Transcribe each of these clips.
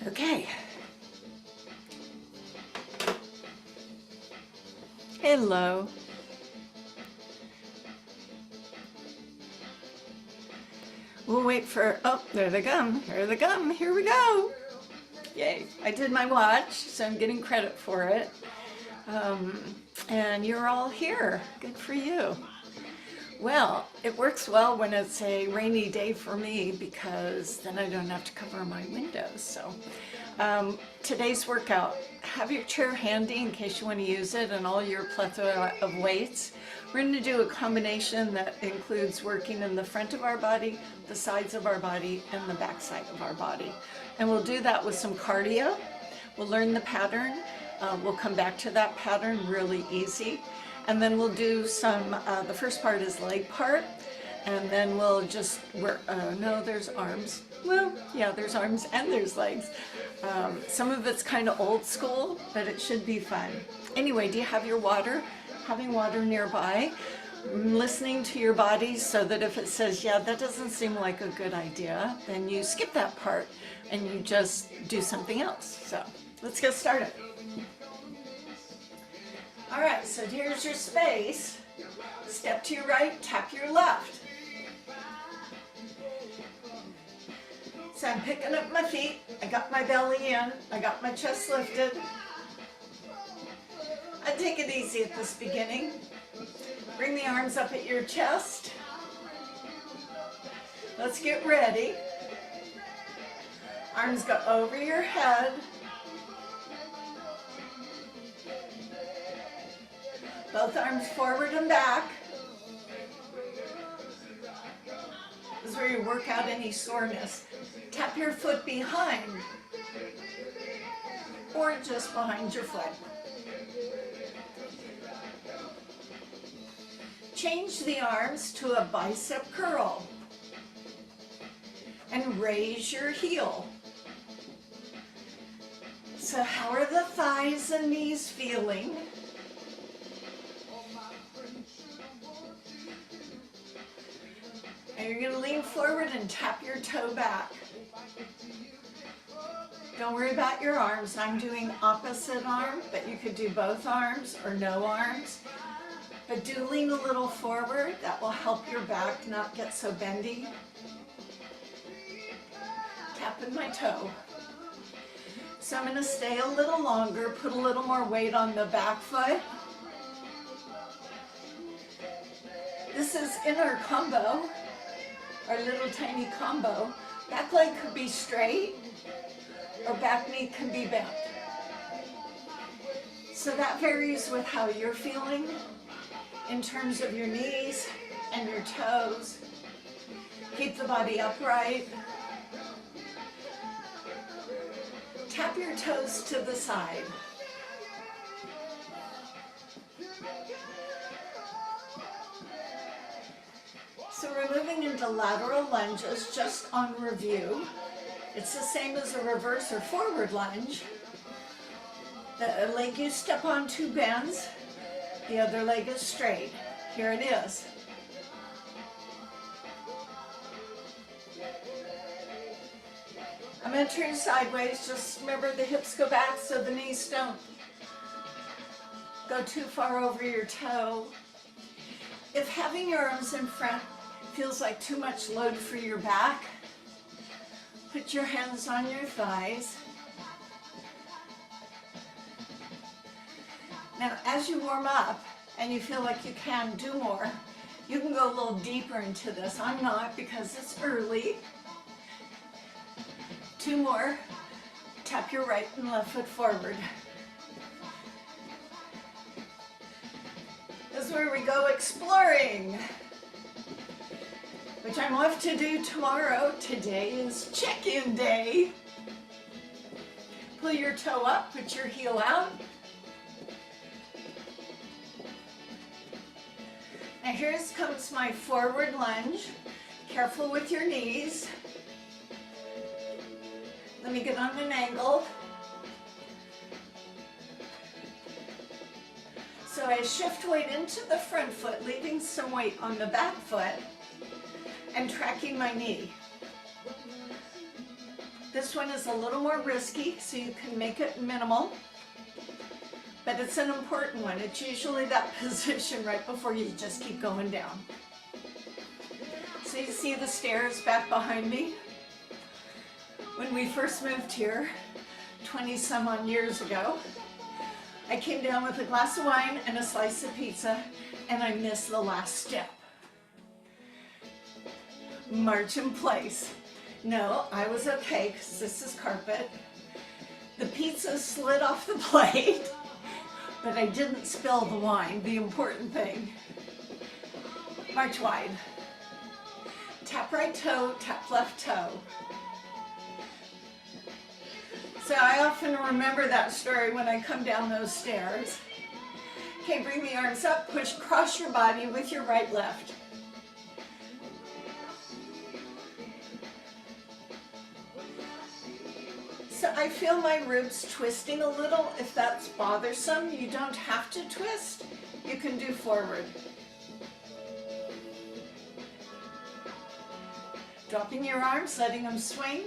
Okay. Hello. We'll wait for, oh, there they come. Here they come. Here we go. Yay. I did my watch, so I'm getting credit for it. Um, and you're all here. Good for you. Well, it works well when it's a rainy day for me because then I don't have to cover my windows. So today's workout, have your chair handy in case you want to use it and all your plethora of weights. We're going to do a combination that includes working in the front of our body, the sides of our body, and the back side of our body. And we'll do that with some cardio. We'll learn the pattern. We'll come back to that pattern really easy. And then we'll do some, the first part is leg part, and then we'll just work, no, there's arms. Well, yeah, there's arms and there's legs. Some of it's kind of old school, but it should be fun. Anyway, do you have your water? Having water nearby, listening to your body so that if it says, yeah, that doesn't seem like a good idea, then you skip that part and you just do something else. So let's get started. All right, so here's your space. Step to your right, tap your left. So I'm picking up my feet. I got my belly in. I got my chest lifted. I take it easy at this beginning. Bring the arms up at your chest. Let's get ready. Arms go over your head. Both arms forward and back. This is where you work out any soreness. Tap your foot behind or just behind your foot. Change the arms to a bicep curl and raise your heel. So how are the thighs and knees feeling? And you're going to lean forward and tap your toe back. Don't worry about your arms. I'm doing opposite arm, but you could do both arms or no arms. But do lean a little forward. That will help your back not get so bendy. Tapping my toe. So I'm going to stay a little longer, put a little more weight on the back foot. This is inner combo. Our little tiny combo. Back leg could be straight or back knee can be bent. So that varies with how you're feeling in terms of your knees and your toes. Keep the body upright. Tap your toes to the side. So we're moving into lateral lunges just on review. It's the same as a reverse or forward lunge. The leg you step on two bends, the other leg is straight. Here it is. I'm entering sideways. Just remember the hips go back so the knees don't go too far over your toe. If having your arms in front feels like too much load for your back, put your hands on your thighs. Now, as you warm up and you feel like you can do more, you can go a little deeper into this. I'm not because it's early. Two more. Tap your right and left foot forward. This is where we go exploring, which I'm off to do tomorrow. Today is check-in day. Pull your toe up, put your heel out. Now here comes my forward lunge. Careful with your knees. Let me get on an angle. So I shift weight into the front foot, leaving some weight on the back foot and tracking my knee. This one is a little more risky, so you can make it minimal, but it's an important one. It's usually that position right before you just keep going down. So you see the stairs back behind me? When we first moved here, 20 some odd years ago, I came down with a glass of wine and a slice of pizza, and I missed the last step. March in place. No, I was okay because this is carpet. The pizza slid off the plate, but I didn't spill the wine, the important thing. March wide. Tap right toe, tap left toe. So I often remember that story when I come down those stairs. Okay, bring the arms up, push across your body with your right, left. So I feel my ribs twisting a little. If that's bothersome, you don't have to twist. You can do forward. Dropping your arms, letting them swing.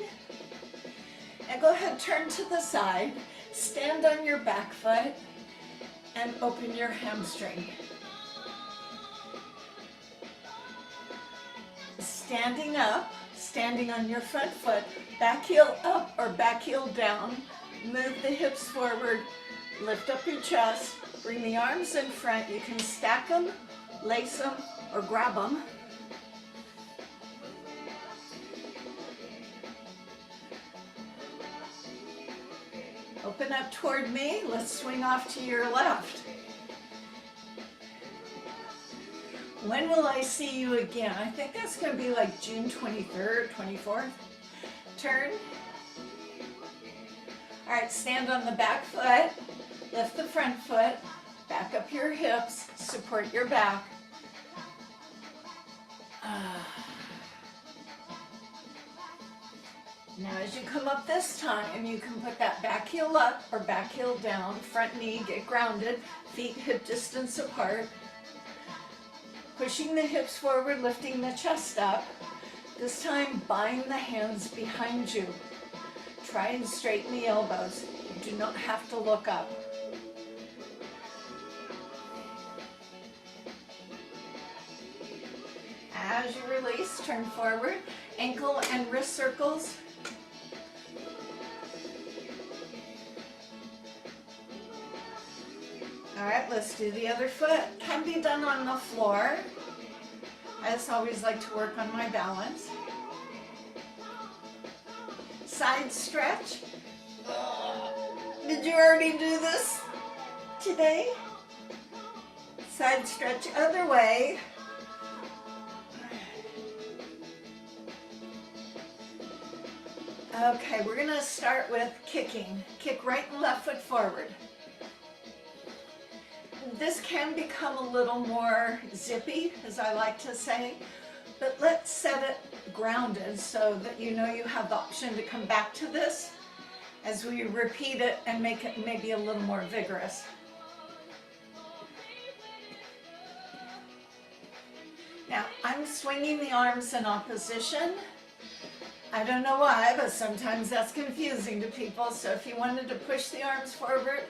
And go ahead, turn to the side, stand on your back foot, and open your hamstring. Standing up, standing on your front foot, back heel up or back heel down, move the hips forward, lift up your chest, bring the arms in front. You can stack them, lace them, or grab them. Open up toward me. Let's swing off to your left. When will I see you again? I think that's going to be like June 23rd, 24th. Turn. All right, stand on the back foot. Lift the front foot. Back up your hips. Support your back. Now as you come up this time, you can put that back heel up or back heel down, front knee, get grounded, feet hip distance apart. Pushing the hips forward, lifting the chest up. This time, bind the hands behind you. Try and straighten the elbows. You do not have to look up. As you release, turn forward, ankle and wrist circles. All right, let's do the other foot. Can be done on the floor. I just always like to work on my balance. Side stretch. Did you already do this today? Side stretch other way. Okay, we're gonna start with kicking. Kick right and left foot forward. This can become a little more zippy, as I like to say, but let's set it grounded so that you know you have the option to come back to this as we repeat it and make it maybe a little more vigorous. Now, I'm swinging the arms in opposition. I don't know why, but sometimes that's confusing to people, so if you wanted to push the arms forward,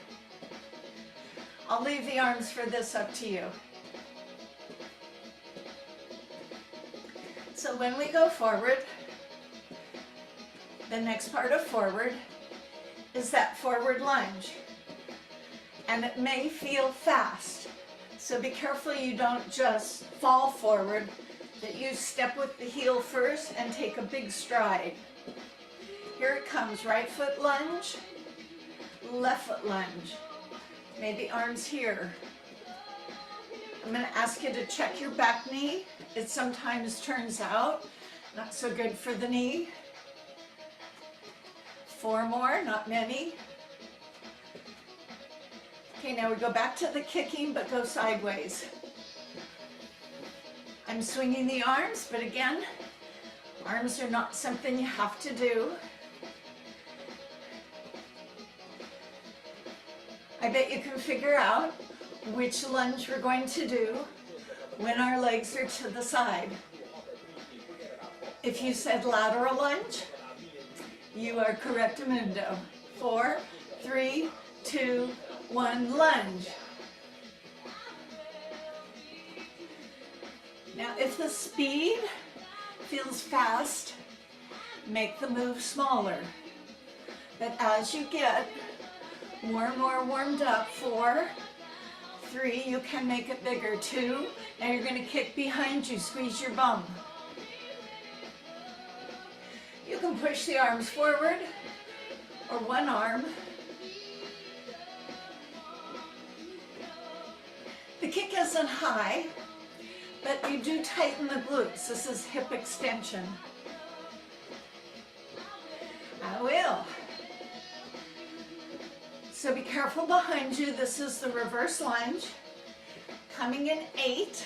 I'll leave the arms for this up to you. So when we go forward, the next part of forward is that forward lunge. And it may feel fast, so be careful you don't just fall forward, that you step with the heel first and take a big stride. Here it comes, right foot lunge, left foot lunge. Maybe arms here. I'm going to ask you to check your back knee. It sometimes turns out not so good for the knee. 4 more, not many. Okay, now we go back to the kicking, but go sideways. I'm swinging the arms, but again, arms are not something you have to do. I bet you can figure out which lunge we're going to do when our legs are to the side. If you said lateral lunge, You are correctamundo. 4, 3, 2, 1, lunge. Now, if the speed feels fast, make the move smaller. But as you get more and more warmed up, 4, 3, you can make it bigger. 2, now you're going to kick behind you, squeeze your bum. You can push the arms forward or one arm. The kick isn't high, but you do tighten the glutes. This is hip extension. I will. So be careful behind you. This is the reverse lunge. Coming in 8,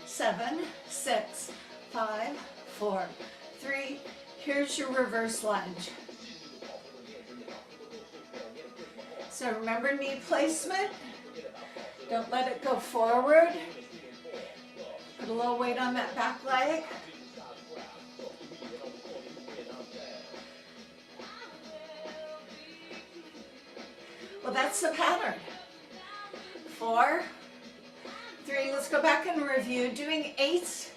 7, 6, 5, 4, 3. Here's your reverse lunge. So remember knee placement. Don't let it go forward. Put a little weight on that back leg. Well, that's the pattern. 4, 3, let's go back and review. Doing 8s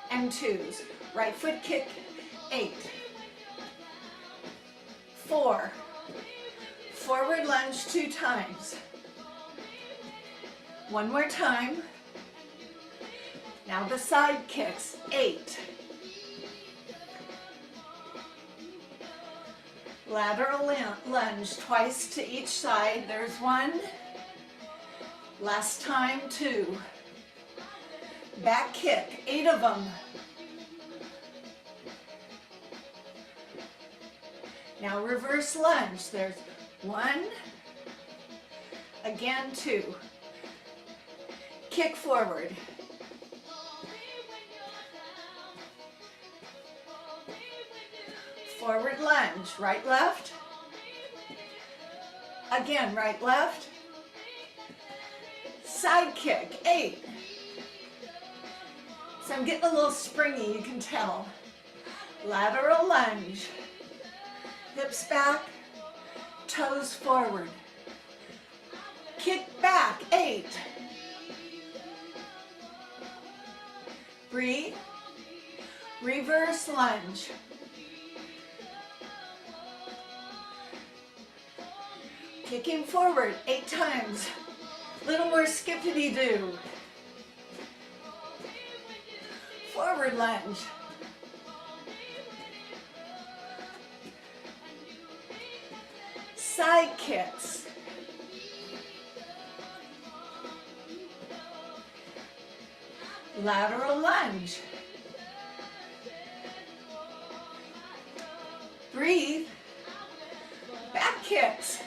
and 2s. Right foot kick, 8. 4, forward lunge 2 times. One more time. Now the side kicks, 8. Lateral lunge twice to each side. There's 1. Last time, 2. Back kick, 8 of them. Now reverse lunge. There's 1. Again, 2. Kick forward. Forward lunge, right, left. Again, right, left. Side kick, 8. So I'm getting a little springy, you can tell. Lateral lunge. Hips back, toes forward. Kick back, 8. Breathe. Reverse lunge. Kicking forward 8 times. Little more skippity-doo. Forward lunge. Side kicks. Lateral lunge. Breathe. Back kicks.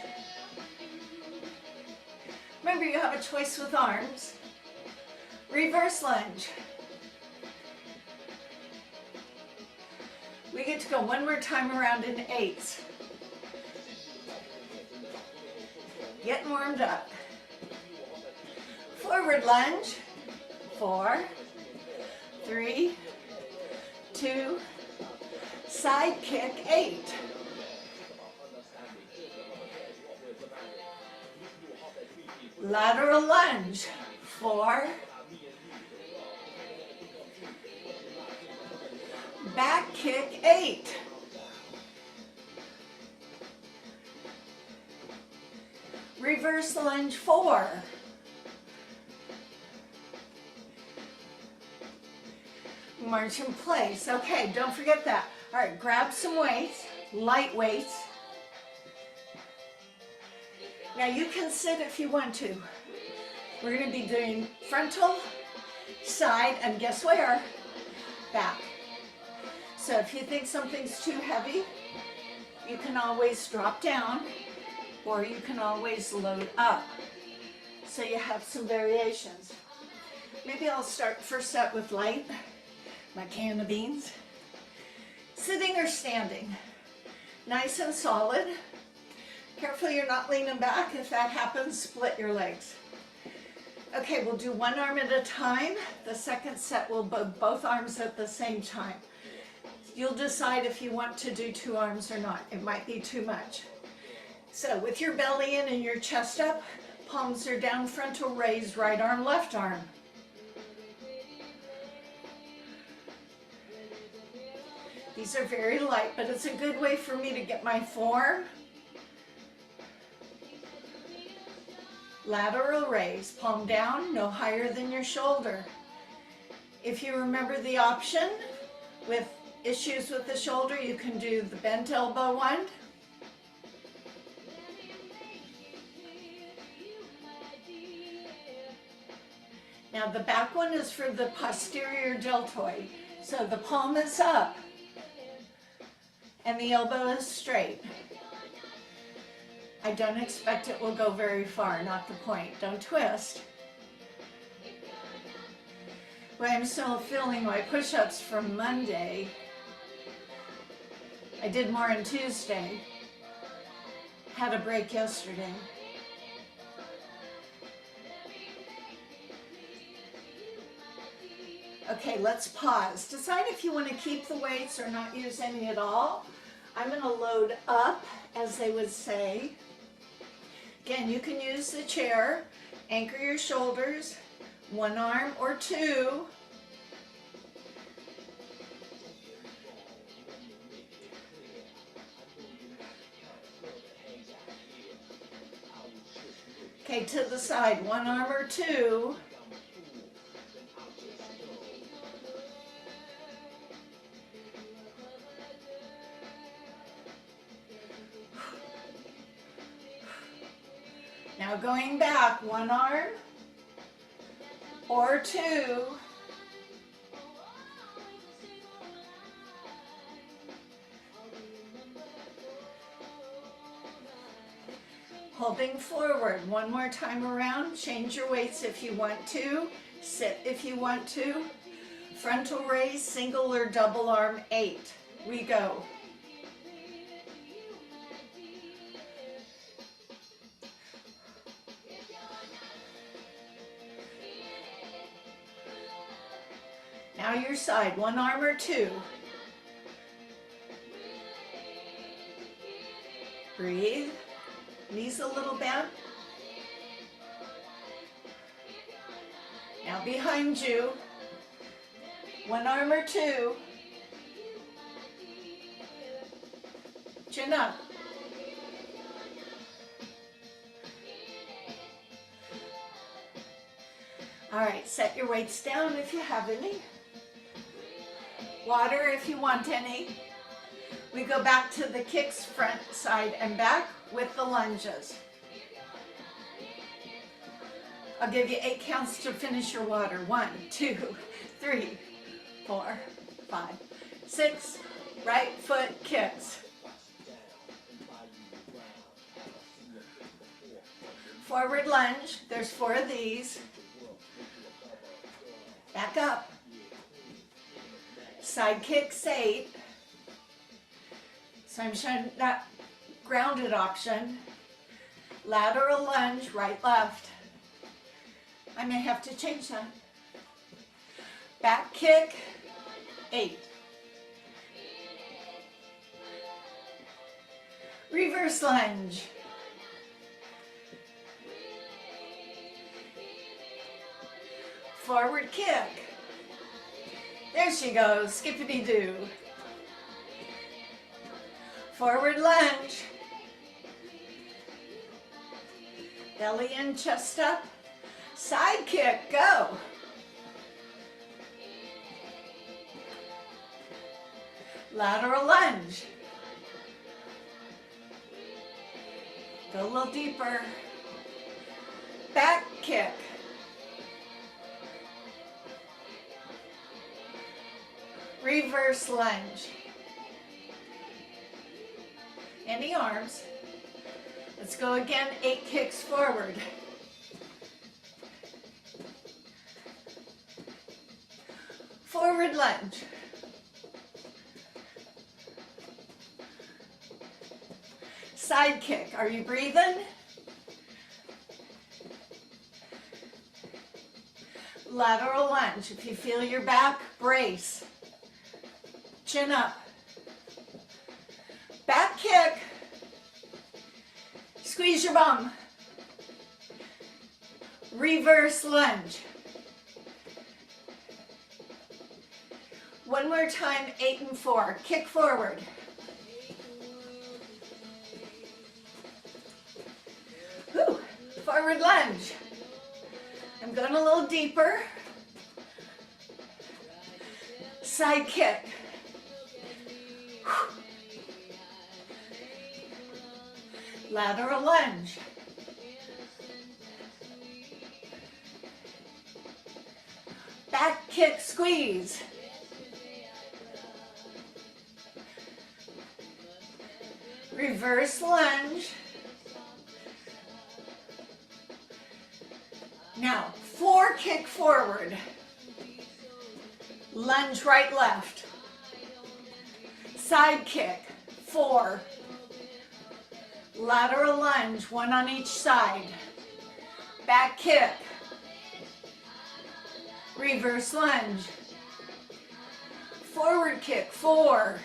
Remember, you have a choice with arms. Reverse lunge. We get to go one more time around in 8s. Getting warmed up. Forward lunge. 4, 3, 2, side kick, 8. Lateral lunge, 4. Back kick, 8. Reverse lunge, 4. March in place. Okay, don't forget that. All right, grab some weights, light weights. Now you can sit if you want to. We're going to be doing frontal, side, and guess where? Back. So if you think something's too heavy, you can always drop down, or you can always load up. So you have some variations. Maybe I'll start first set with light, my can of beans. Sitting or standing, nice and solid. Careful you're not leaning back. If that happens, split your legs. Okay, we'll do one arm at a time. The second set will both arms at the same time. You'll decide if you want to do 2 arms or not. It might be too much. So with your belly in and your chest up, palms are down, frontal raise, right arm, left arm. These are very light, but it's a good way for me to get my form. Lateral raise, palm down, no higher than your shoulder. If you remember the option with issues with the shoulder, you can do the bent elbow one. Now the back one is for the posterior deltoid. So the palm is up and the elbow is straight. I don't expect it will go very far, not the point. Don't twist. But I'm still feeling my push-ups from Monday. I did more on Tuesday. Had a break yesterday. Okay, let's pause. Decide if you want to keep the weights or not use any at all. I'm going to load up, as they would say. Again, you can use the chair, anchor your shoulders, 1 arm or 2. Okay, to the side, 1 arm or 2. Now going back, 1 arm or 2. Holding forward, 1 more time around. Change your weights if you want to. Sit if you want to. Frontal raise, single or double arm, 8. We go. Now your side, 1 arm or 2. Breathe. Knees a little bent. Now behind you, 1 arm or 2. Chin up. All right, set your weights down if you have any. Water if you want any. We go back to the kicks, front, side, and back with the lunges. I'll give you 8 counts to finish your water. 1, 2, 3, 4, 5, 6. Right foot kicks. Forward lunge. There's 4 of these. Back up. Side kicks, 8. So I'm showing that grounded option. Lateral lunge, right, left. I may have to change that. Back kick, 8. Reverse lunge. Forward kick. There she goes, skippity-doo. Forward lunge. Belly in, chest up. Side kick, go. Lateral lunge. Go a little deeper. Back kick. Reverse lunge. Any arms. Let's go again, 8 kicks forward. Forward lunge. Side kick. Are you breathing? Lateral lunge. If you feel your back, brace. Chin up. Back kick. Squeeze your bum. Reverse lunge. One more time, 8 and 4. Kick forward. Whew. Forward lunge. I'm going a little deeper. Side kick. Whew. Lateral lunge. Back kick squeeze. Reverse lunge. Now, 4 kick forward. Lunge right, left. Side kick, 4. Lateral lunge, 1 on each side. Back kick. Reverse lunge. Forward kick, 4.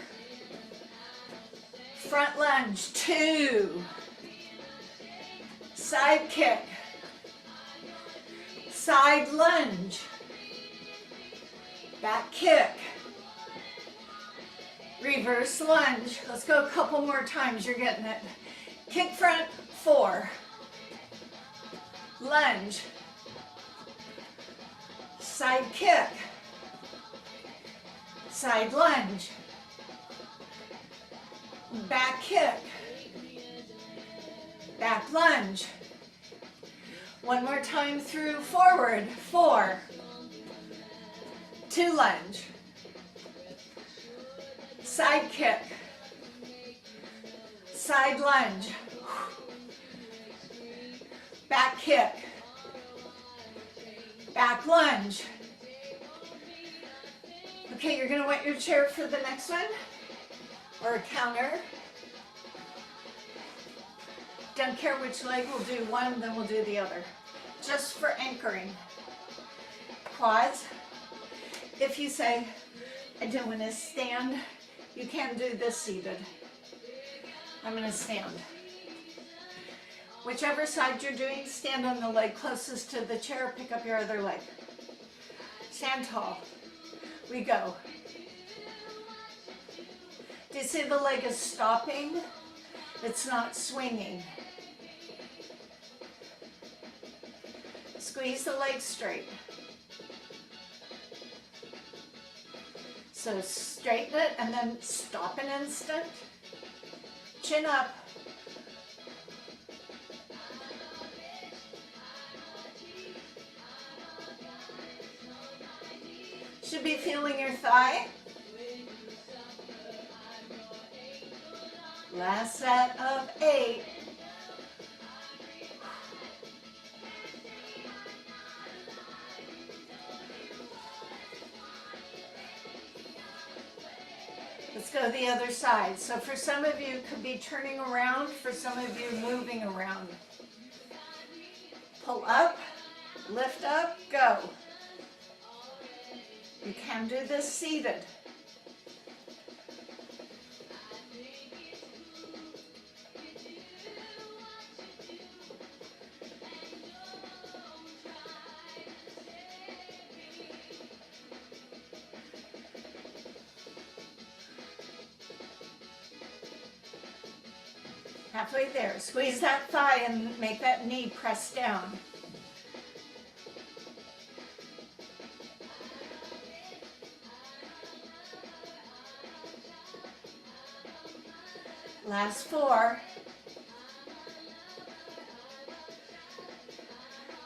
Front lunge, 2. Side kick. Side lunge. Back kick. Reverse lunge. Let's go a couple more times. You're getting it. Kick front, 4. Lunge. Side kick. Side lunge. Back kick. Back lunge. One more time through, forward, 4. 2 lunge. Side kick. Side lunge. Back kick. Back lunge. Okay, you're going to wet your chair for the next one, or a counter. Don't care which leg, we'll do one, then we'll do the other. Just for anchoring. Quads. If you say, I don't want to stand, you can do this seated. I'm going to stand. Whichever side you're doing, stand on the leg closest to the chair, pick up your other leg. Stand tall. We go. Do you see the leg is stopping? It's not swinging. Squeeze the leg straight. So straighten it and then stop an instant. Chin up. Should be feeling your thigh. Last set of 8. Let's go the other side. So for some of you, it could be turning around. For some of you, moving around. Pull up, lift up, go. You can do this seated. Halfway there. Squeeze that thigh and make that knee press down. Last 4.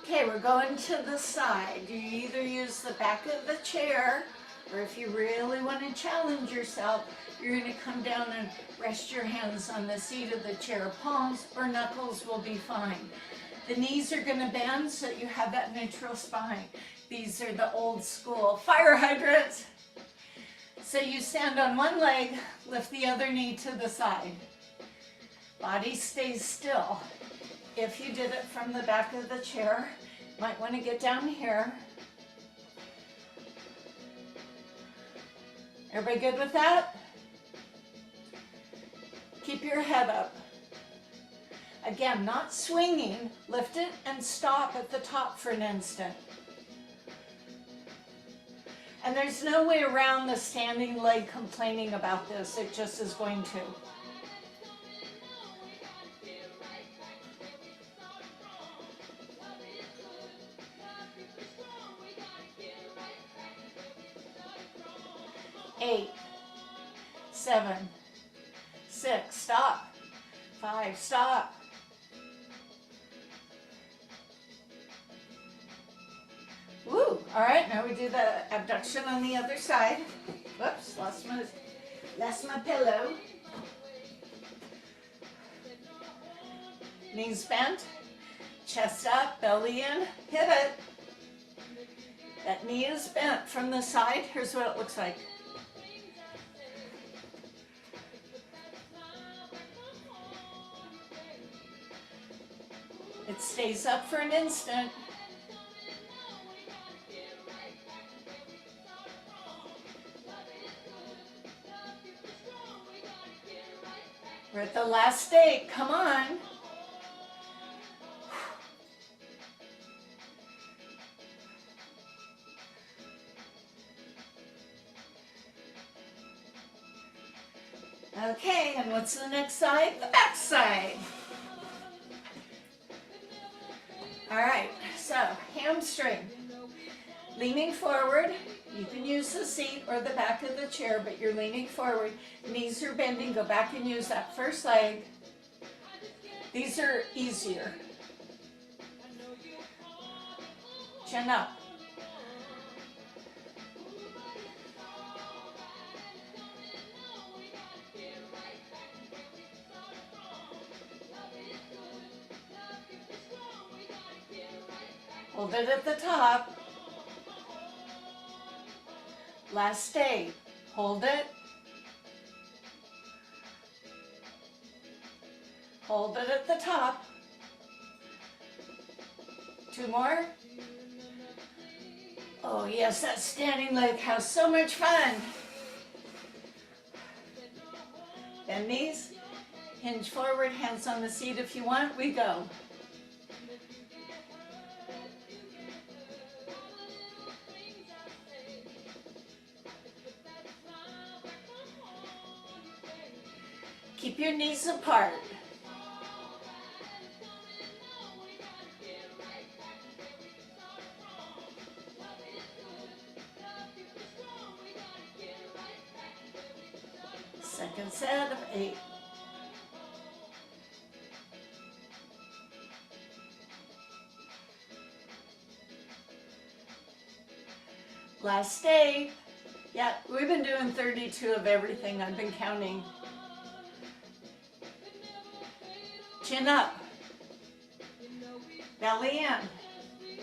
Okay, we're going to the side. You either use the back of the chair, or if you really want to challenge yourself, you're going to come down and rest your hands on the seat of the chair. Palms or knuckles will be fine. The knees are going to bend so you have that neutral spine. These are the old school fire hydrants. So you stand on one leg, lift the other knee to the side. Body stays still. If you did it from the back of the chair, might want to get down here. Everybody good with that? Keep your head up. Again, not swinging. Lift it and stop at the top for an instant. And there's no way around the standing leg complaining about this. It just is going to. Eight, 7, 6, stop. 5, stop. Woo! All right, now we do the abduction on the other side. Whoops, lost my pillow. Knees bent, chest up, belly in, hit it. That knee is bent from the side. Here's what it looks like. It stays up for an instant. We're at the last stake. Come on. Okay, and what's the next side? The back side. All right, so hamstring. Leaning forward. You can use the seat or the back of the chair, but you're leaning forward. Knees are bending. Go back and use that first leg. These are easier. Chin up. Hold it at the top. Last stay. Hold it. Hold it at the top. 2 more. Oh yes, that standing leg has so much fun. Bend knees. Hinge forward, hands on the seat if you want. We go. Keep your knees apart. Second set of 8. Last day. Yeah, we've been doing 32 of everything. I've been counting. Chin up. Belly in.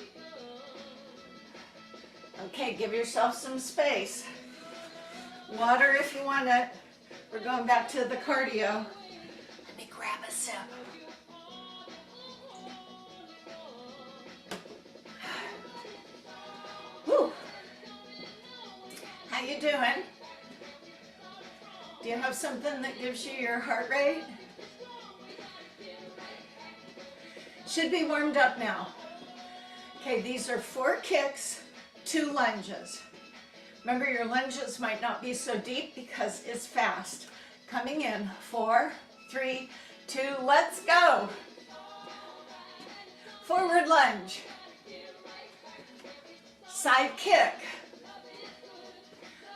Okay, give yourself some space. Water if you want it. We're going back to the cardio. Let me grab a sip. Whew. How you doing? Do you have something that gives you your heart rate? Should be warmed up now. Okay, these are 4 kicks, 2 lunges. Remember, your lunges might not be so deep because it's fast. Coming in, 4, 3, 2, let's go. Forward lunge. Side kick.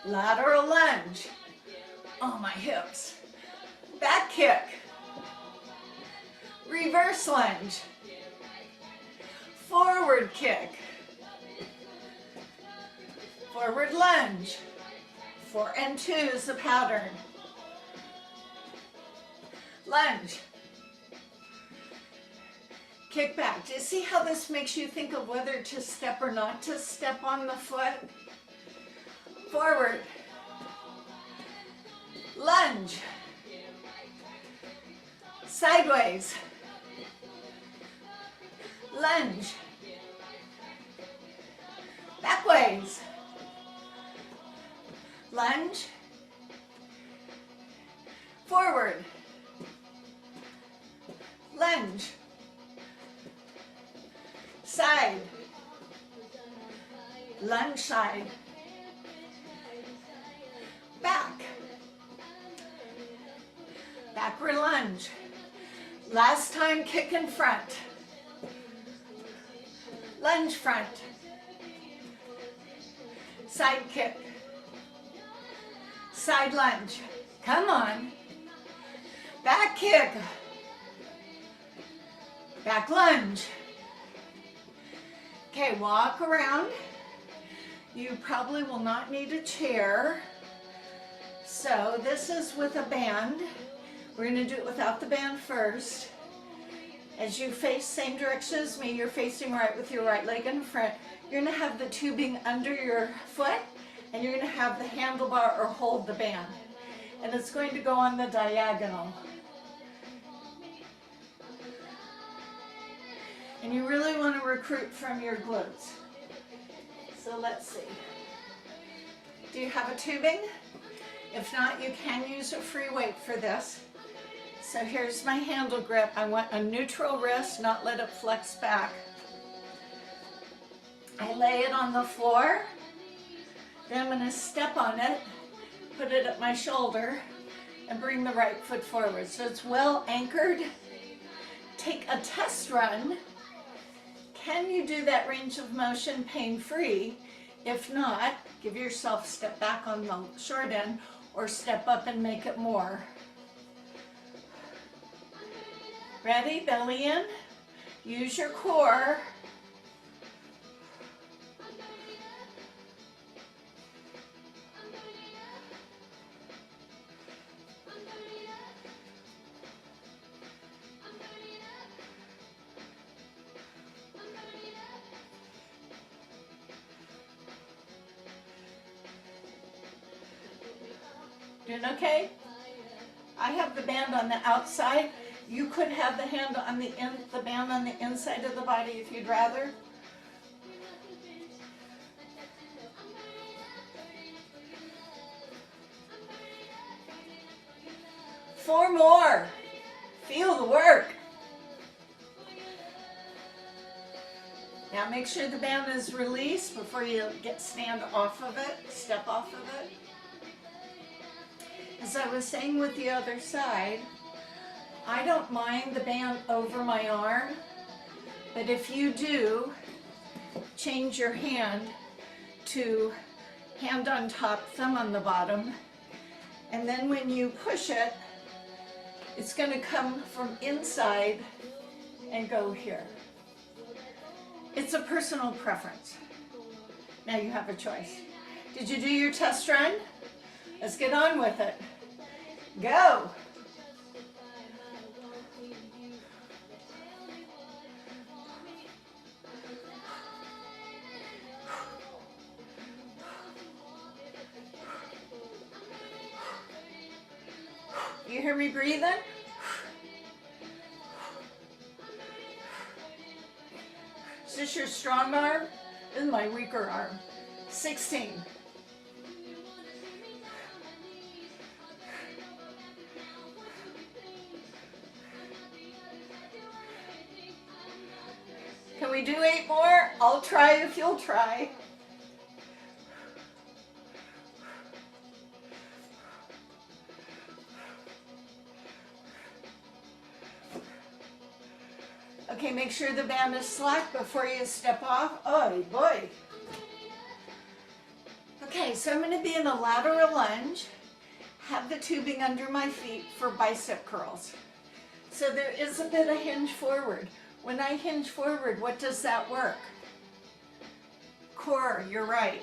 Lateral lunge. Oh, my hips. Back kick. Reverse lunge. Forward kick. Forward lunge. 4 and 2 is the pattern. Lunge. Kick back. Do you see how this makes you think of whether to step or not to step on the foot? Forward. Lunge. Sideways. Lunge. Backways. Lunge. Forward. side. Back. Backward lunge. Last time, kick in front. Lunge front. Side kick. Side lunge. Come on. Back kick. Back lunge. Okay, walk around. You probably will not need a chair. So this is with a band. We're going to do it without the band first. As you face same direction as me, you're facing right with your right leg in front. You're going to have the tubing under your foot, and you're going to have the handlebar or hold the band. And it's going to go on the diagonal. And you really want to recruit from your glutes. So let's see. Do you have a tubing? If not, you can use a free weight for this. So here's my handle grip. I want a neutral wrist, not let it flex back. I lay it on the floor. Then I'm going to step on it, put it at my shoulder, and bring the right foot forward. So it's well anchored. Take a test run. Can you do that range of motion pain-free? If not, give yourself step back on the short end or step up and make it more. Ready? Belly in. Use your core. Doing okay? I have the band on the outside. You could have the band on the inside of the body if you'd rather. Four more. Feel the work. Now make sure the band is released before you stand off of it, step off of it. As I was saying with the other side, I don't mind the band over my arm, but if you do, change your hand to hand on top, thumb on the bottom, and then when you push it, it's going to come from inside and go here. It's a personal preference. Now you have a choice. Did you do your test run? Let's get on with it. Go! You hear me breathing? Is this your strong arm? This is my weaker arm. 16. Can we do 8 more? I'll try if you'll try. Okay, make sure the band is slack before you step off. Oh boy. Okay, so I'm going to be in a lateral lunge. Have the tubing under my feet for bicep curls. So there is a bit of hinge forward. When I hinge forward, what does that work? Core, you're right.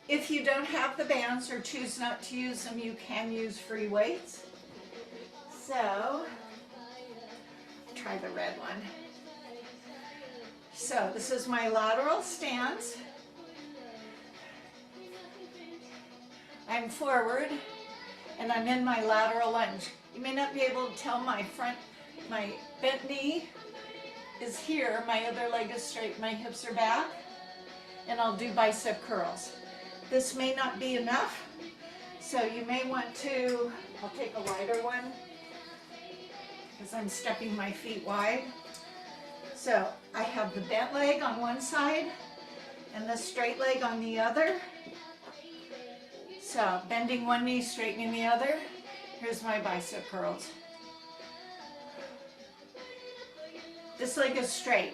If you don't have the bands or choose not to use them, you can use free weights. So, try the red one. So this is my lateral stance. I'm forward and I'm in my lateral lunge. You may not be able to tell my bent knee is here, my other leg is straight, my hips are back, and I'll do bicep curls. This may not be enough, so you may want to, I'll take a wider one, because I'm stepping my feet wide. So I have the bent leg on one side, and the straight leg on the other. So bending one knee, straightening the other. Here's my bicep curls. This leg is straight.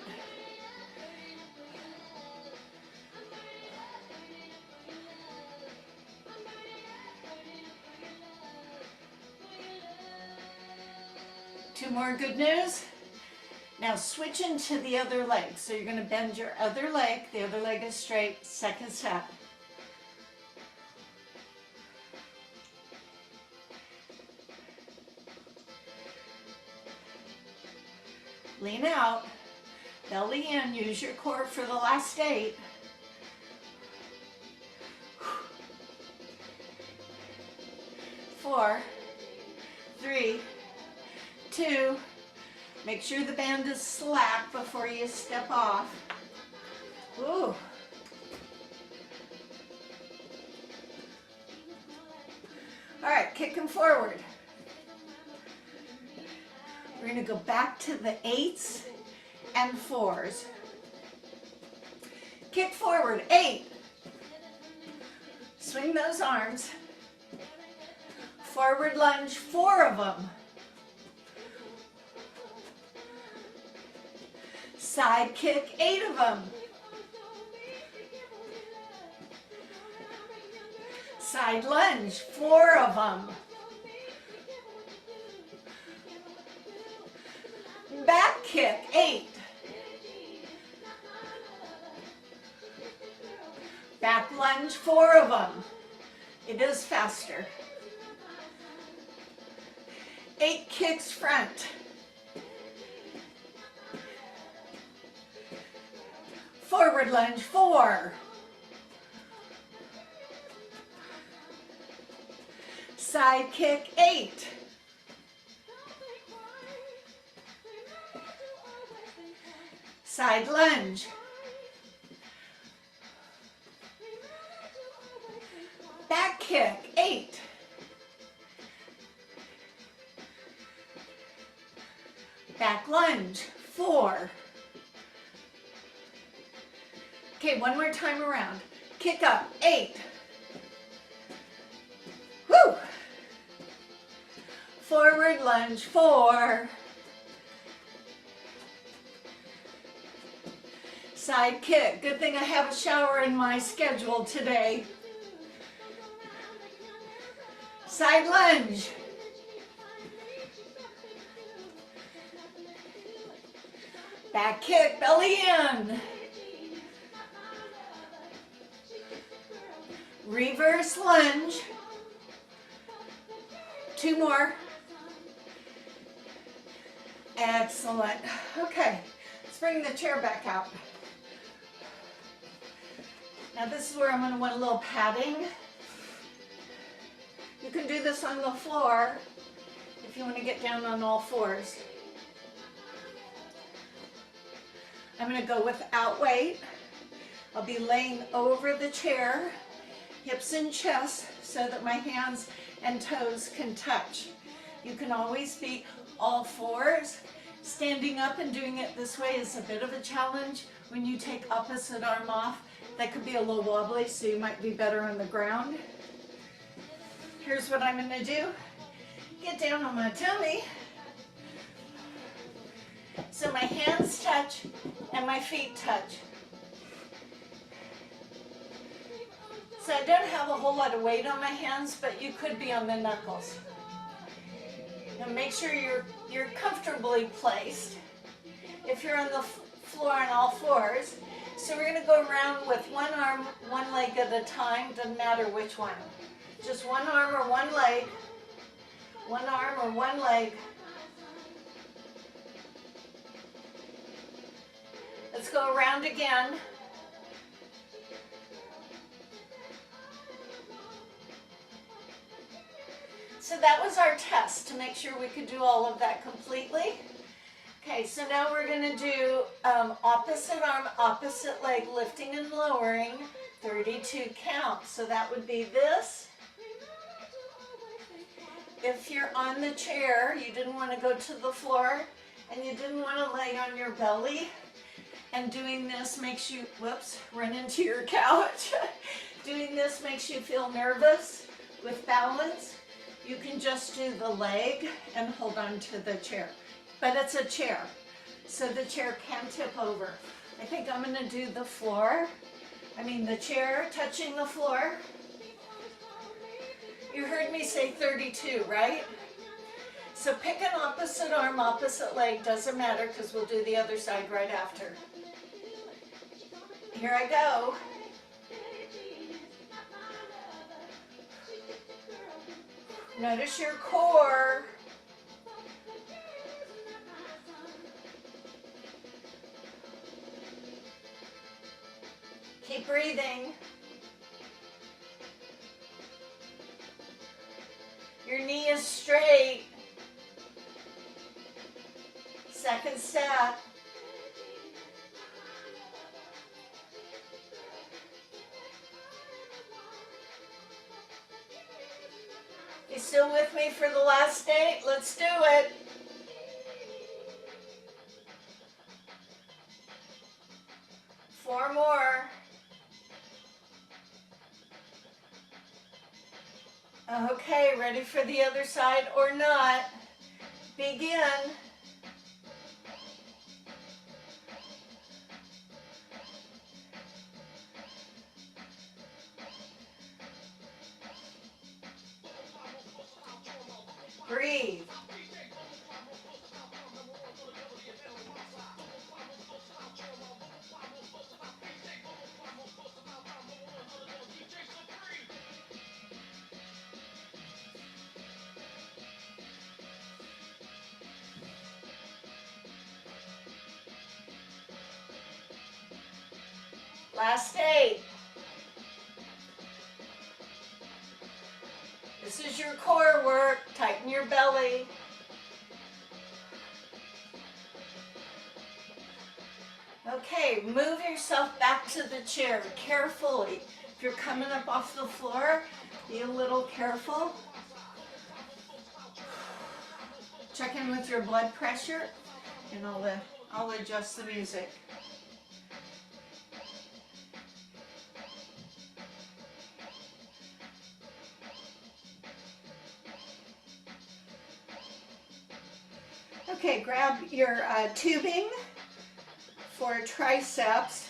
Two more, good news. Now switch into the other leg. So you're going to bend your other leg. The other leg is straight. Second step. Lean out. Belly in. Use your core for the last 8. 4, 3, 2. Make sure the band is slack before you step off. Ooh. All right, kicking forward. We're going to go back to the 8s and 4s. Kick forward, 8. Swing those arms. Forward lunge, 4 of them. Side kick, 8 of them. Side lunge, 4 of them. Back kick, 8. Back lunge, 4 of them. It is faster. 8 kicks front. Forward lunge, 4. Side kick, 8. Side lunge. Back kick, 8. Back lunge, 4. Okay, one more time around. Kick up, 8. Woo! Forward lunge, 4. Side kick. Good thing I have a shower in my schedule today. Side lunge. Back kick, belly in. Reverse lunge. 2 more. Excellent. Okay, let's bring the chair back out. Now this is where I'm going to want a little padding. You can do this on the floor if you want to get down on all 4s. I'm going to go without weight. I'll be laying over the chair, hips and chest, so that my hands and toes can touch. You can always be all 4s. Standing up and doing it this way is a bit of a challenge. When you take opposite arm off, that could be a little wobbly, so you might be better on the ground. Here's what I'm going to do. Get down on my tummy. So my hands touch and my feet touch. So I don't have a whole lot of weight on my hands, but you could be on the knuckles. Now make sure you're comfortably placed. If you're on the floor on all 4s, so we're going to go around with one arm, one leg at a time. Doesn't matter which one. Just one arm or one leg. One arm or one leg. Let's go around again. So that was our test to make sure we could do all of that completely. Okay, so now we're going to do opposite arm, opposite leg, lifting and lowering, 32 count. So that would be this. If you're on the chair, you didn't want to go to the floor, and you didn't want to lay on your belly, And doing this makes you, whoops, run into your couch. Doing this makes you feel nervous with balance. You can just do the leg and hold on to the chair. But it's a chair, so the chair can tip over. I think I'm gonna do the floor. The chair touching the floor. You heard me say 32, right? So pick an opposite arm, opposite leg, doesn't matter because we'll do the other side right after. Here I go. Notice your core. Keep breathing. Your knee is straight. Second step. You still with me for the last 8? Let's do it. Four more. Okay, ready for the other side or not? Begin. Breathe. Last 8. This is your core work. Tighten your belly. Okay, move yourself back to the chair carefully. If you're coming up off the floor, be a little careful. Check in with your blood pressure, and I'll adjust the music. Okay, grab your tubing for triceps.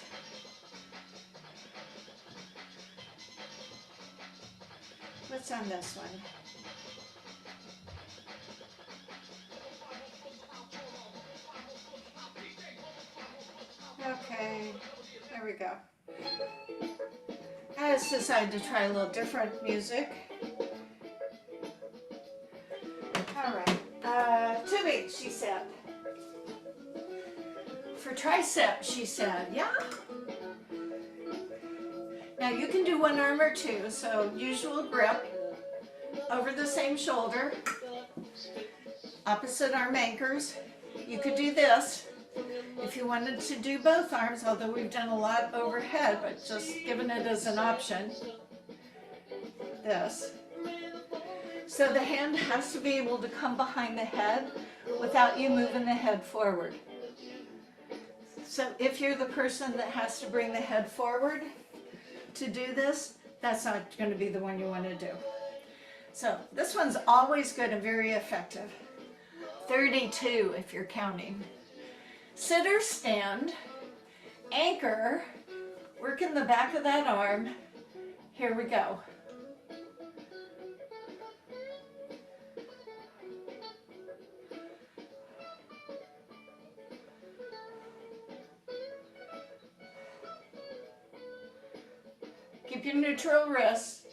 What's on this one? Okay, there we go. I just decided to try a little different music. All right, tubing, she said. For tricep, she said, yeah. Now you can do one arm or two, so usual grip over the same shoulder, opposite arm anchors. You could do this if you wanted to do both arms, although we've done a lot overhead, but just giving it as an option. This. So the hand has to be able to come behind the head without you moving the head forward. So if you're the person that has to bring the head forward to do this, that's not going to be the one you want to do. So this one's always good and very effective. 32 if you're counting. Sit or stand, anchor, work in the back of that arm. Here we go. Keep your neutral wrist.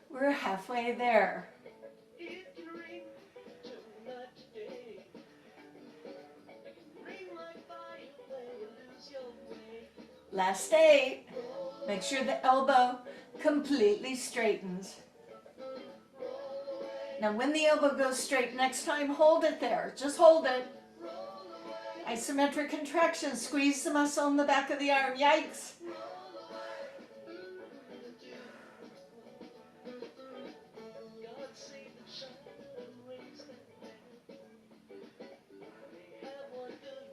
We're halfway there. Last 8. Make sure the elbow completely straightens. Now when the elbow goes straight next time, hold it there. Just hold it. Isometric contraction. Squeeze the muscle in the back of the arm. Yikes.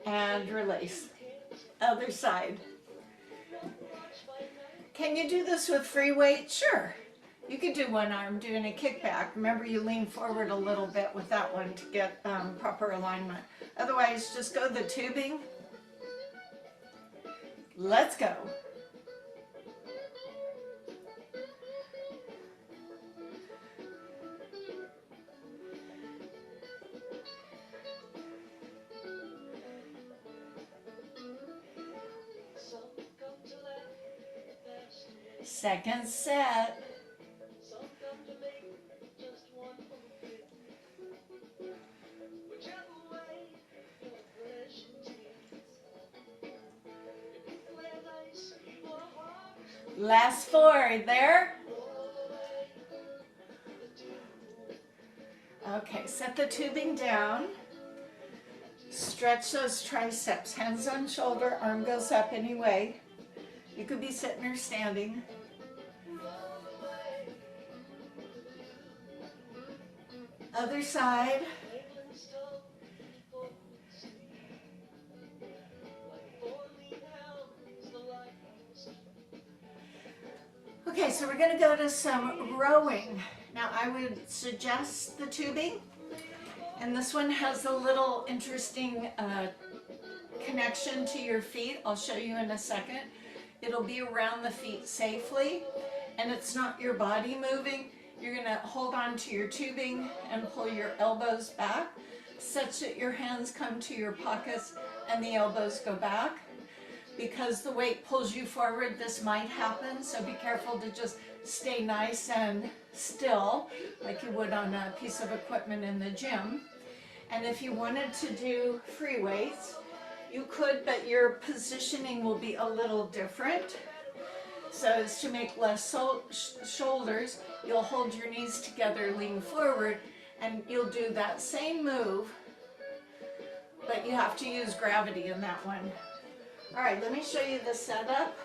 and release. Other side. Can you do this with free weight? Sure. You could do one arm doing a kickback. Remember, you lean forward a little bit with that one to get proper alignment. Otherwise, just go the tubing. Let's go. Second set. Last 4 there. Okay, set the tubing down. Stretch those triceps, hands on shoulder, arm goes up anyway. You could be sitting or standing. Other side. Okay, so we're going to go to some rowing. Now I would suggest the tubing, and this one has a little interesting connection to your feet. I'll show you in a second. It'll be around the feet safely, and it's not your body moving. You're going to hold on to your tubing and pull your elbows back such that your hands come to your pockets and the elbows go back. Because the weight pulls you forward, this might happen, so be careful to just stay nice and still, like you would on a piece of equipment in the gym. And if you wanted to do free weights, you could, but your positioning will be a little different. So as to make less shoulders, you'll hold your knees together, lean forward, and you'll do that same move, but you have to use gravity in that one. All right, let me show you the setup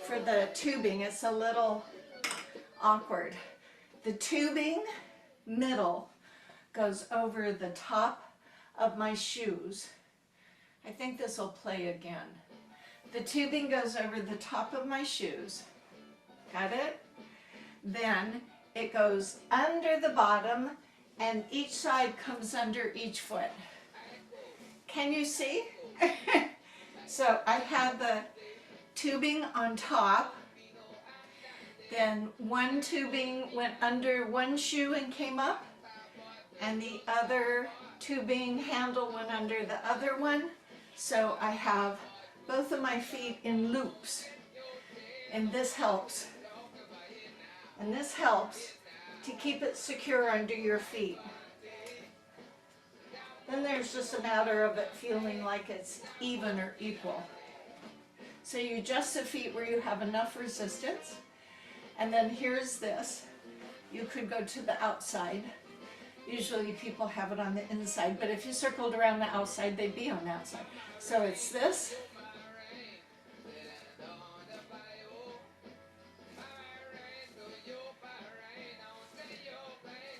for the tubing. It's a little awkward. The tubing middle goes over the top of my shoes. I think this will play again. The tubing goes over the top of my shoes. Got it? Then it goes under the bottom, and each side comes under each foot. Can you see? So I had the tubing on top, then one tubing went under one shoe and came up, and the other tubing handle went under the other one. So I have both of my feet in loops, and this helps. And this helps to keep it secure under your feet. Then there's just a matter of it feeling like it's even or equal. So you adjust the feet where you have enough resistance. And then here's this. You could go to the outside. Usually people have it on the inside, but if you circled around the outside, they'd be on the outside. So it's this.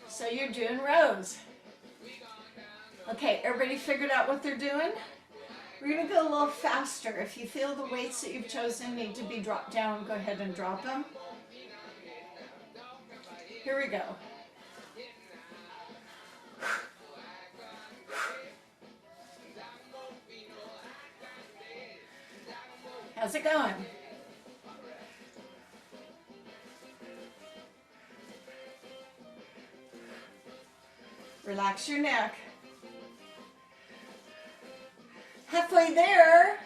So you're doing rows. Okay, everybody figured out what they're doing? We're going to go a little faster. If you feel the weights that you've chosen need to be dropped down, go ahead and drop them. Here we go. How's it going? Relax your neck. Halfway there.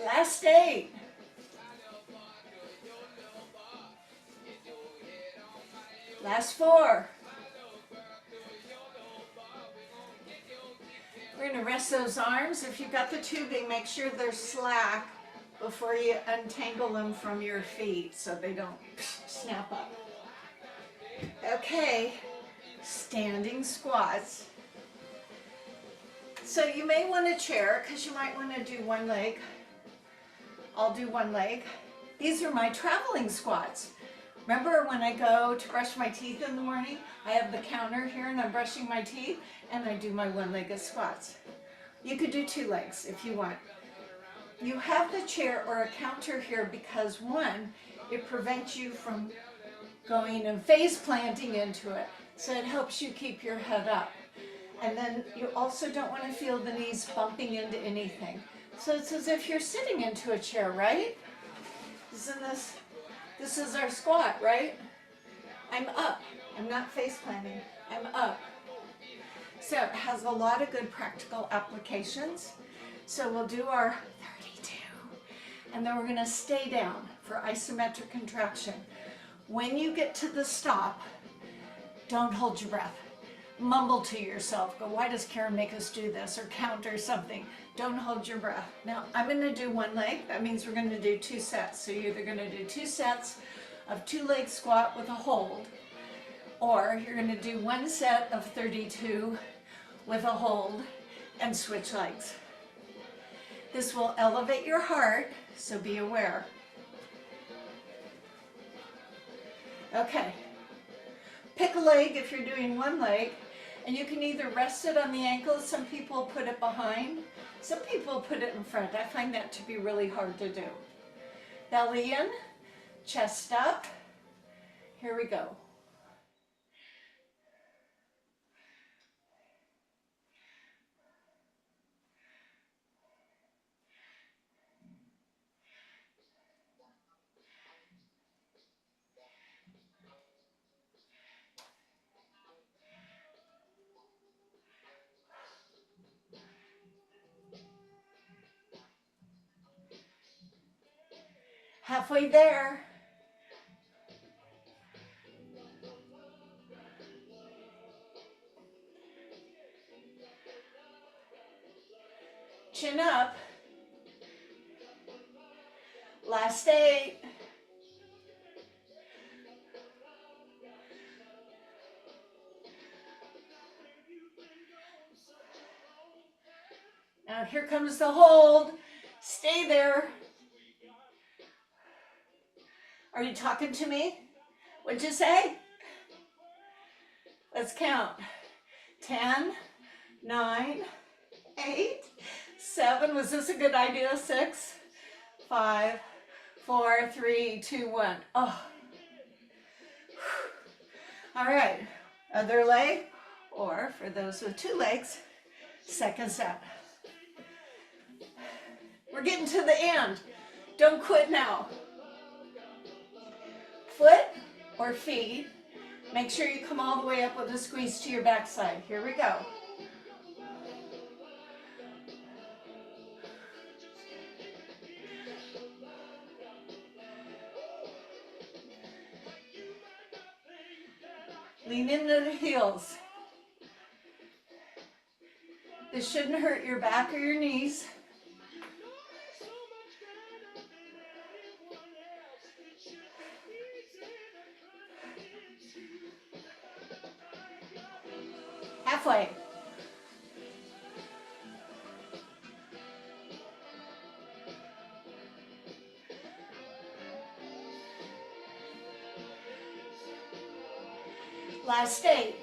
Last 8. Last 4. We're going to rest those arms. If you've got the tubing, make sure they're slack before you untangle them from your feet so they don't snap up. Okay, standing squats. So you may want a chair because you might want to do one leg. I'll do one leg. These are my traveling squats. Remember when I go to brush my teeth in the morning, I have the counter here and I'm brushing my teeth and I do my one-legged squats. You could do two legs if you want. You have the chair or a counter here because one, it prevents you from going and face planting into it. So it helps you keep your head up. And then you also don't want to feel the knees bumping into anything. So it's as if you're sitting into a chair, right? Isn't this is our squat, right? I'm up. I'm not face planting. I'm up. So it has a lot of good practical applications. So we'll do our 32. And then we're going to stay down for isometric contraction. When you get to the stop, don't hold your breath. Mumble to yourself. Go, why does Karen make us do this? Or count or something. Don't hold your breath. Now, I'm going to do one leg. That means we're going to do 2 sets. So you're either going to do 2 sets of 2-leg squat with a hold, or you're going to do 1 set of 32 with a hold and switch legs. This will elevate your heart, so be aware. Okay. Pick a leg if you're doing 1 leg, and you can either rest it on the ankles. Some people put it behind. Some people put it in front. I find that to be really hard to do. Belly in, chest up. Here we go. Halfway there. Chin up. Last 8. Now here comes the hold. Stay there. Are you talking to me? What'd you say? Let's count. 10, 9, 8, 7. Was this a good idea? 6, 5, 4, 3, 2, 1. Oh. All right. Other leg, or for those with 2 legs, second set. We're getting to the end. Don't quit now. Foot or feet. Make sure you come all the way up with a squeeze to your backside. Here we go. Lean into the heels. This shouldn't hurt your back or your knees. Halfway. Last 8.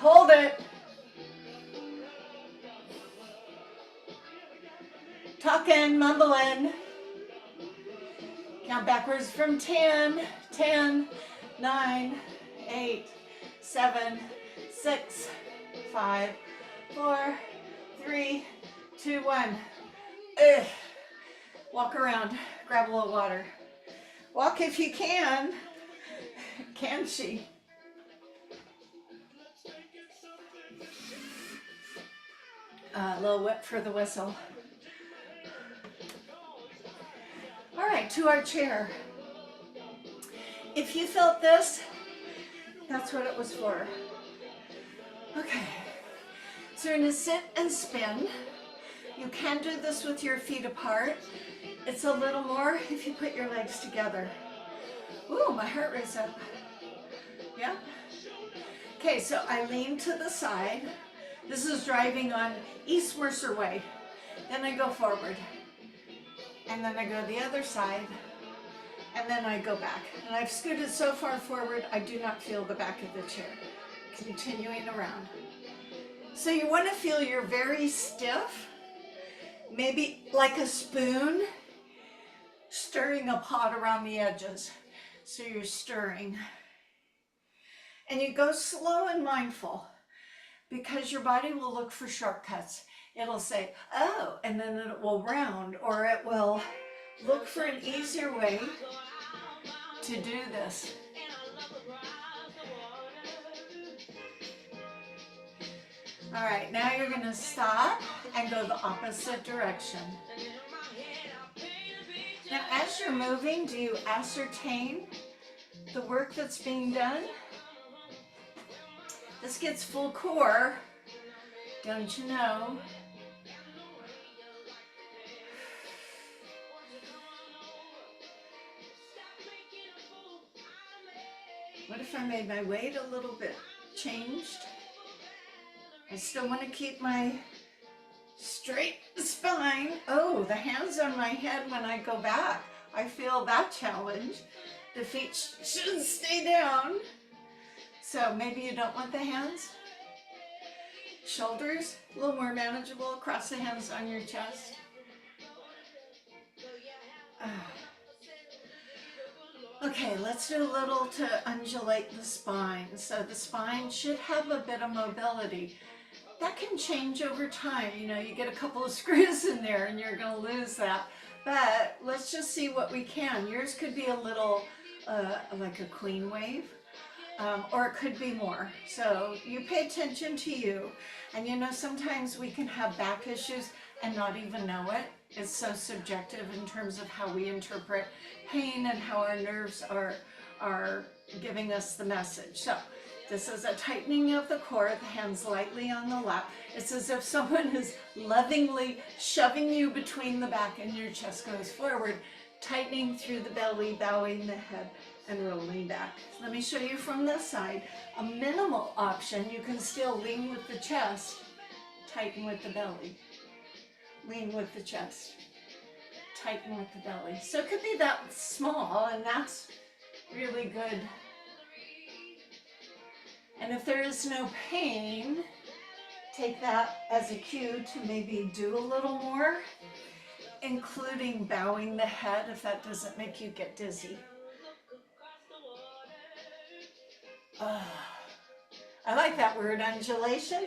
Hold it. Talking, mumbling. Count backwards from 10, 10, 9, 8, 7, 6, 5, 4, 3, 2, 1. Walk around, grab a little water. Walk if you can. Can she? A little whip for the whistle. All right, to our chair. If you felt this, that's what it was for. Okay, so you're gonna sit and spin. You can do this with your feet apart. It's a little more if you put your legs together. Ooh, my heart rate's up. Yeah? Okay, so I lean to the side. This is driving on East Mercer Way. Then I go forward. And then I go the other side. And then I go back. And I've scooted so far forward, I do not feel the back of the chair. Continuing around. So you want to feel you're very stiff, maybe like a spoon, stirring a pot around the edges. So you're stirring. And you go slow and mindful because your body will look for shortcuts. It'll say, oh, and then it will round, or it will look for an easier way to do this. All right, now you're going to stop and go the opposite direction. Now, as you're moving, do you ascertain the work that's being done? This gets full core, don't you know? What if I made my weight a little bit changed? I still want to keep my straight spine. Oh, the hands on my head when I go back. I feel that challenge. The feet should stay down. So maybe you don't want the hands. Shoulders, a little more manageable. Cross the hands on your chest. Okay, let's do a little to undulate the spine. So the spine should have a bit of mobility. That can change over time. You know, you get a couple of screws in there and you're going to lose that. But let's just see what we can. Yours could be a little like a queen wave, or it could be more. So you pay attention to you. And you know, sometimes we can have back issues and not even know it. It's so subjective in terms of how we interpret pain and how our nerves are giving us the message. So this is a tightening of the core, the hands lightly on the lap. It's as if someone is lovingly shoving you between the back and your chest goes forward, tightening through the belly, bowing the head, and rolling back. Let me show you from this side. A minimal option, you can still lean with the chest, tighten with the belly. Lean with the chest, tighten with the belly. So it could be that small, and that's really good. And if there is no pain, take that as a cue to maybe do a little more, including bowing the head if that doesn't make you get dizzy. I like that word, undulation.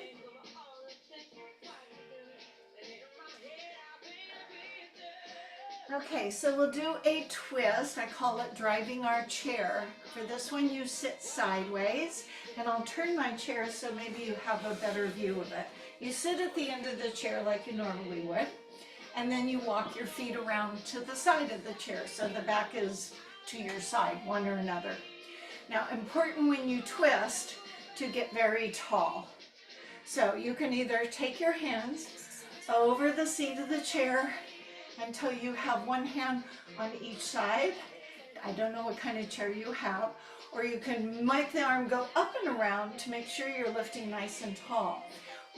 Okay, so we'll do a twist. I call it driving our chair. For this one, you sit sideways, and I'll turn my chair so maybe you have a better view of it. You sit at the end of the chair like you normally would, and then you walk your feet around to the side of the chair, so the back is to your side, one or another. Now, important when you twist to get very tall. So you can either take your hands over the seat of the chair until you have one hand on each side. I don't know what kind of chair you have. Or you can make the arm go up and around to make sure you're lifting nice and tall.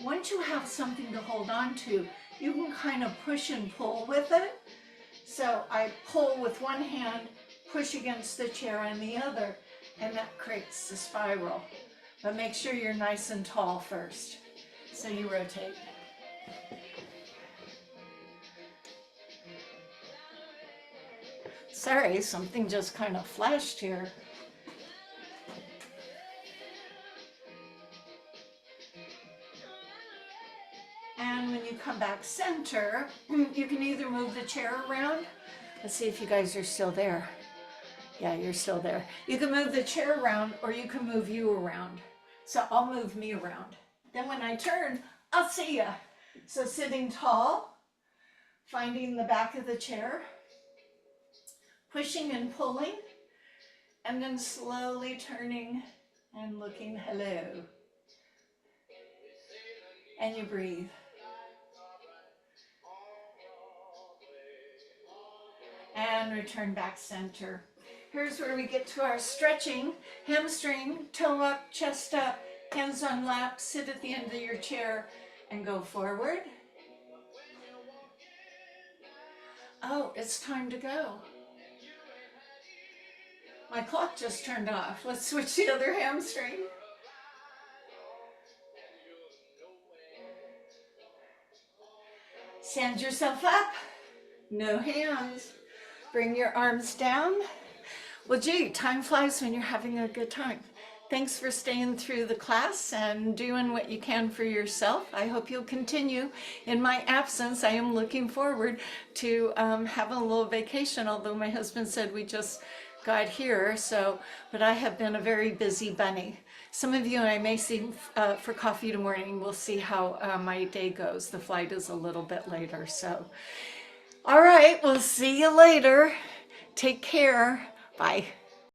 Once you have something to hold on to, you can kind of push and pull with it. So I pull with one hand, push against the chair on the other, and that creates the spiral. But make sure you're nice and tall first. So you rotate. Sorry, something just kind of flashed here. And when you come back center, you can either move the chair around. Let's see if you guys are still there. Yeah, you're still there. You can move the chair around or you can move you around. So I'll move me around. Then when I turn, I'll see ya. So sitting tall, finding the back of the chair, pushing and pulling, and then slowly turning and looking hello. And you breathe. And return back center. Here's where we get to our stretching. Hamstring, toe up, chest up, hands on lap, sit at the end of your chair and go forward. Oh, it's time to go. My clock just turned off. Let's switch the other hamstring. Stand yourself up. No hands. Bring your arms down. Well, gee, time flies when you're having a good time. Thanks for staying through the class and doing what you can for yourself. I hope you'll continue. In my absence, I am looking forward to having a little vacation, although my husband said we just got here, but I have been a very busy bunny. Some of you I may see for coffee tomorrow morning. We'll see how my day goes. The flight is a little bit later, so. All right, we'll see you later. Take care. Bye.